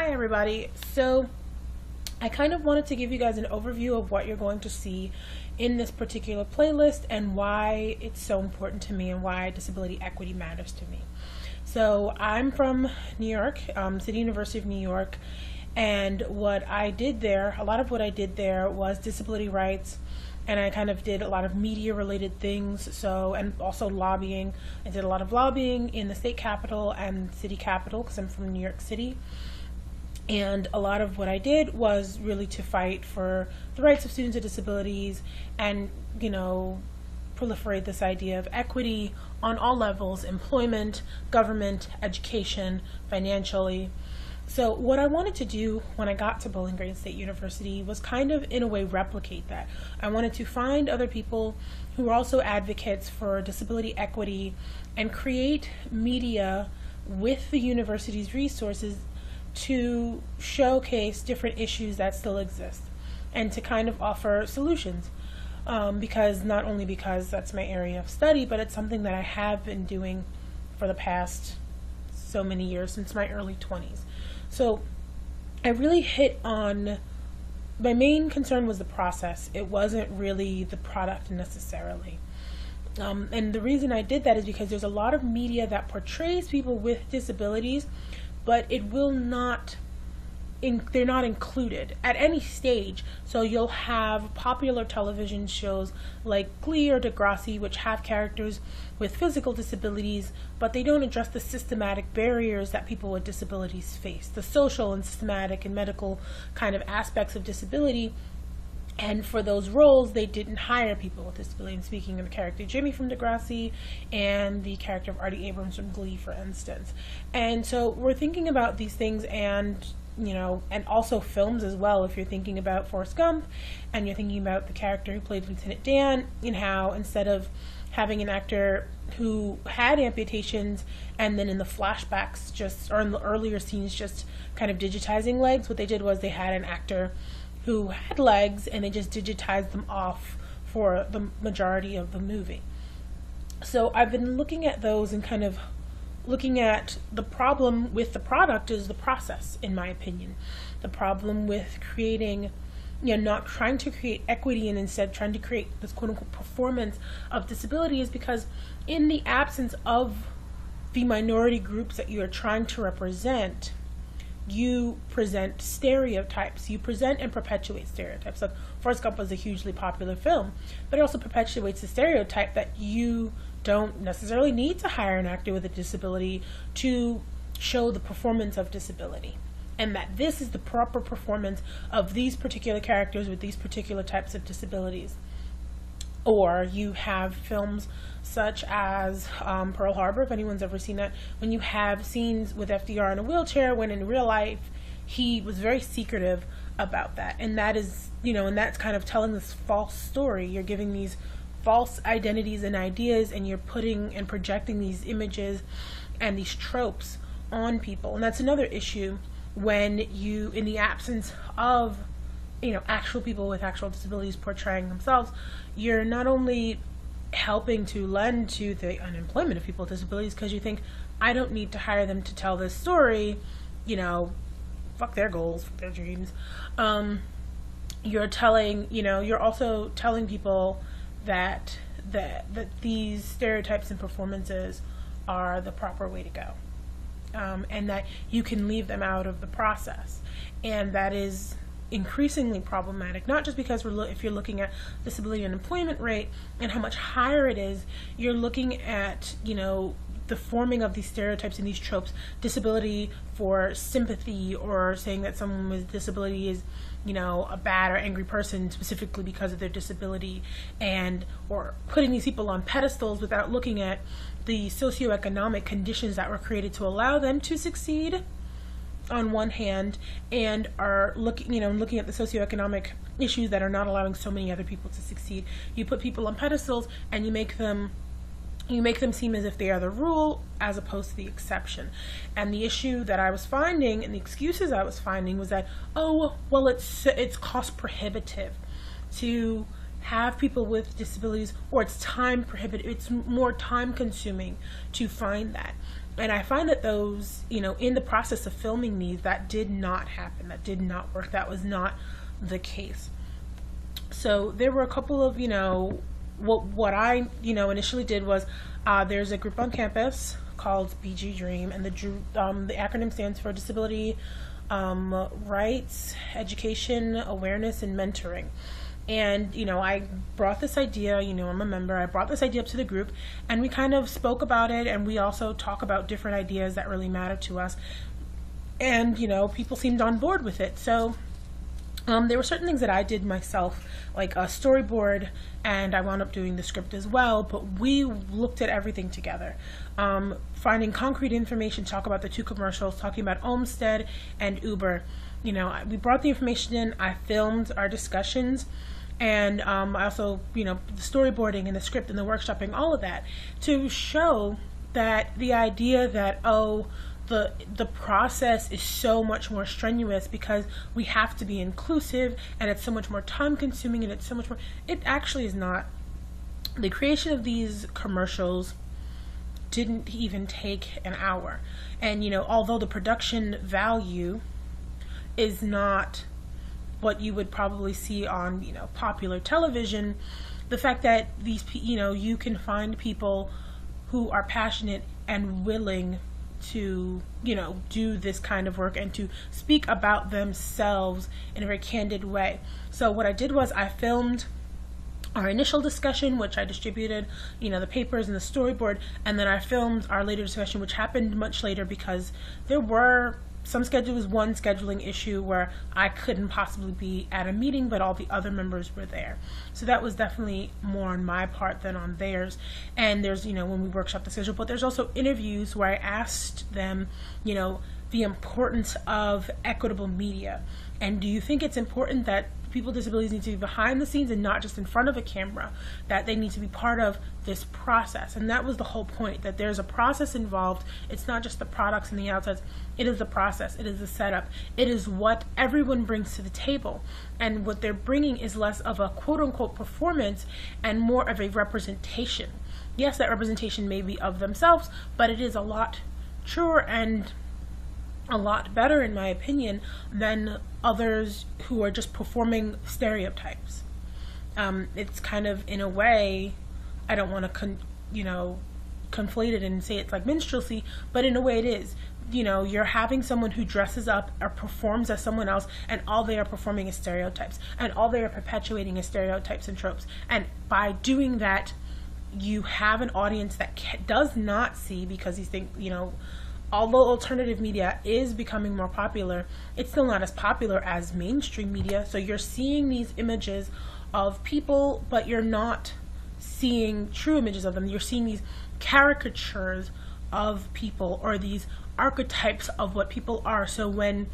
Hi everybody. So I kind of wanted to give you guys an overview of what you're going to see in this particular playlist and why it's so important to me and why disability equity matters to me. So I'm from New York, City University of New York, and what I did there, a lot of what I did there was disability rights, and I kind of did a lot of media related things, and also lobbying. I did a lot of lobbying in the state capitol and city capitol because I'm from New York City. And a lot of what I did was really to fight for the rights of students with disabilities and, proliferate this idea of equity on all levels: employment, government, education, financially. So what I wanted to do when I got to Bowling Green State University was kind of, in a way, replicate that. I wanted to find other people who are also advocates for disability equity and create media with the university's resources to showcase different issues that still exist and to kind of offer solutions. Because not only because that's my area of study, but it's something that I have been doing for the past so many years, since my early 20s. So I really hit on, my main concern was the process. It wasn't really the product necessarily. And the reason I did that is because there's a lot of media that portrays people with disabilities, but it will not, they're not included at any stage. So you'll have popular television shows like Glee or Degrassi, which have characters with physical disabilities, but they don't address the systematic barriers that people with disabilities face, the social and systematic and medical kind of aspects of disability. And for those roles, they didn't hire people with disability. And speaking of the character Jimmy from Degrassi and the character of Artie Abrams from Glee, for instance. And so we're thinking about these things, and and also films as well. If you're thinking about Forrest Gump and you're thinking about the character who played Lieutenant Dan, and how instead of having an actor who had amputations and then in the flashbacks or in the earlier scenes just kind of digitizing legs, what they did was they had an actor who had legs and they just digitized them off for the majority of the movie. So I've been looking at those and kind of looking at the problem with the product is the process, in my opinion. The problem with creating, not trying to create equity and instead trying to create this quote unquote performance of disability is because in the absence of the minority groups that you are trying to represent, you present stereotypes. You present and perpetuate stereotypes. Like Forrest Gump was a hugely popular film, but it also perpetuates the stereotype that you don't necessarily need to hire an actor with a disability to show the performance of disability, and that this is the proper performance of these particular characters with these particular types of disabilities. Or you have films such as Pearl Harbor, if anyone's ever seen that, when you have scenes with FDR in a wheelchair, when in real life he was very secretive about that. And that is, and that's kind of telling this false story. You're giving these false identities and ideas, and you're putting and projecting these images and these tropes on people. And that's another issue when you, in the absence of actual people with actual disabilities portraying themselves, you're not only helping to lend to the unemployment of people with disabilities because you think, I don't need to hire them to tell this story, fuck their goals, fuck their dreams. You're also telling people that these stereotypes and performances are the proper way to go, and that you can leave them out of the process. And that is increasingly problematic, not just because if you're looking at disability unemployment rate and how much higher it is, you're looking at the forming of these stereotypes and these tropes. Disability for sympathy, or saying that someone with disability is a bad or angry person specifically because of their disability, or putting these people on pedestals without looking at the socioeconomic conditions that were created to allow them to succeed on one hand, and are looking at the socioeconomic issues that are not allowing so many other people to succeed. You put people on pedestals and you make them seem as if they are the rule as opposed to the exception. And the issue that I was finding, and the excuses I was finding, was that, it's cost prohibitive to have people with disabilities, or it's time prohibitive, it's more time consuming to find that. And I find that those, in the process of filming these, that did not happen. That did not work. That was not the case. So there were a couple of, what I, initially did was, there's a group on campus called BG Dream, and the acronym stands for Disability Rights, Education, Awareness, and Mentoring. And, I brought this idea, I'm a member, I brought this idea up to the group, and we kind of spoke about it, and we also talk about different ideas that really matter to us. And, people seemed on board with it. So there were certain things that I did myself, like a storyboard, and I wound up doing the script as well, but we looked at everything together. Finding concrete information, talk about the two commercials, talking about Olmsted and Uber. We brought the information in, I filmed our discussions, and I also, the storyboarding and the script and the workshopping, all of that, to show that the idea that, the process is so much more strenuous because we have to be inclusive, and it's so much more time consuming, and it's so much more, it actually is not. The creation of these commercials didn't even take an hour. And, although the production value is not what you would probably see on, popular television, the fact that these, you can find people who are passionate and willing to, do this kind of work and to speak about themselves in a very candid way. So what I did was I filmed our initial discussion, which I distributed, the papers and the storyboard, and then I filmed our later discussion, which happened much later because there were one scheduling issue where I couldn't possibly be at a meeting, but all the other members were there. So that was definitely more on my part than on theirs. And there's, when we workshop the schedule, but there's also interviews where I asked them, the importance of equitable media. And do you think it's important that people with disabilities need to be behind the scenes and not just in front of a camera, that they need to be part of this process? And that was the whole point, that there's a process involved. It's not just the products and the outsides. It is the process. It is the setup. It is what everyone brings to the table. And what they're bringing is less of a quote-unquote performance and more of a representation. Yes, that representation may be of themselves, but it is a lot truer and a lot better, in my opinion, than others who are just performing stereotypes. It's kind of, in a way, I don't want to conflate it and say it's like minstrelsy, but in a way it is. You're having someone who dresses up or performs as someone else, and all they are performing is stereotypes, and all they are perpetuating is stereotypes and tropes. And by doing that, you have an audience that does not see, because you think, although alternative media is becoming more popular, it's still not as popular as mainstream media. So you're seeing these images of people, but you're not seeing true images of them. You're seeing these caricatures of people, or these archetypes of what people are. So when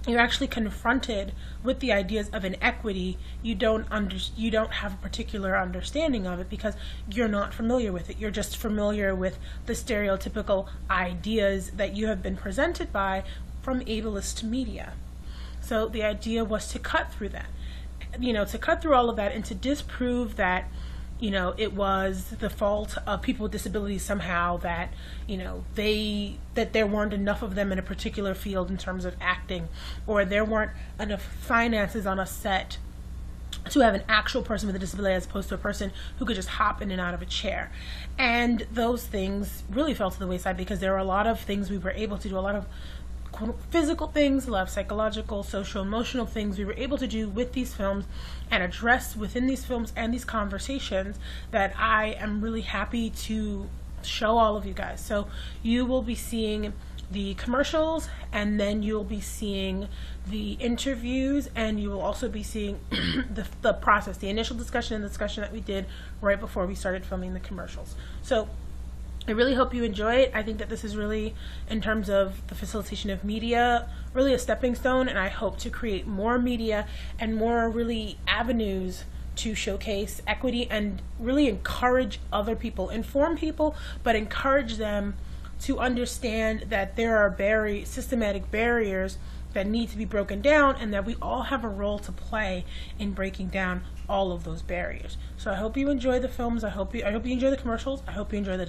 you're actually confronted with the ideas of inequity, you don't have a particular understanding of it because you're not familiar with it. You're just familiar with the stereotypical ideas that you have been presented by from ableist media. So the idea was to cut through that, to cut through all of that and to disprove that it was the fault of people with disabilities somehow, that that there weren't enough of them in a particular field in terms of acting, or there weren't enough finances on a set to have an actual person with a disability as opposed to a person who could just hop in and out of a chair. And those things really fell to the wayside because there were a lot of things we were able to do, a lot of physical things, a lot of psychological, social, emotional things we were able to do with these films and address within these films and these conversations that I am really happy to show all of you guys. So you will be seeing the commercials, and then you'll be seeing the interviews, and you will also be seeing the process, the initial discussion and the discussion that we did right before we started filming the commercials. So I really hope you enjoy it. I think that this is really, in terms of the facilitation of media, really a stepping stone, and I hope to create more media and more really avenues to showcase equity and really encourage other people, inform people, but encourage them to understand that there are systematic barriers that need to be broken down, and that we all have a role to play in breaking down all of those barriers. So I hope you enjoy the films. I hope you enjoy the commercials. I hope you enjoy the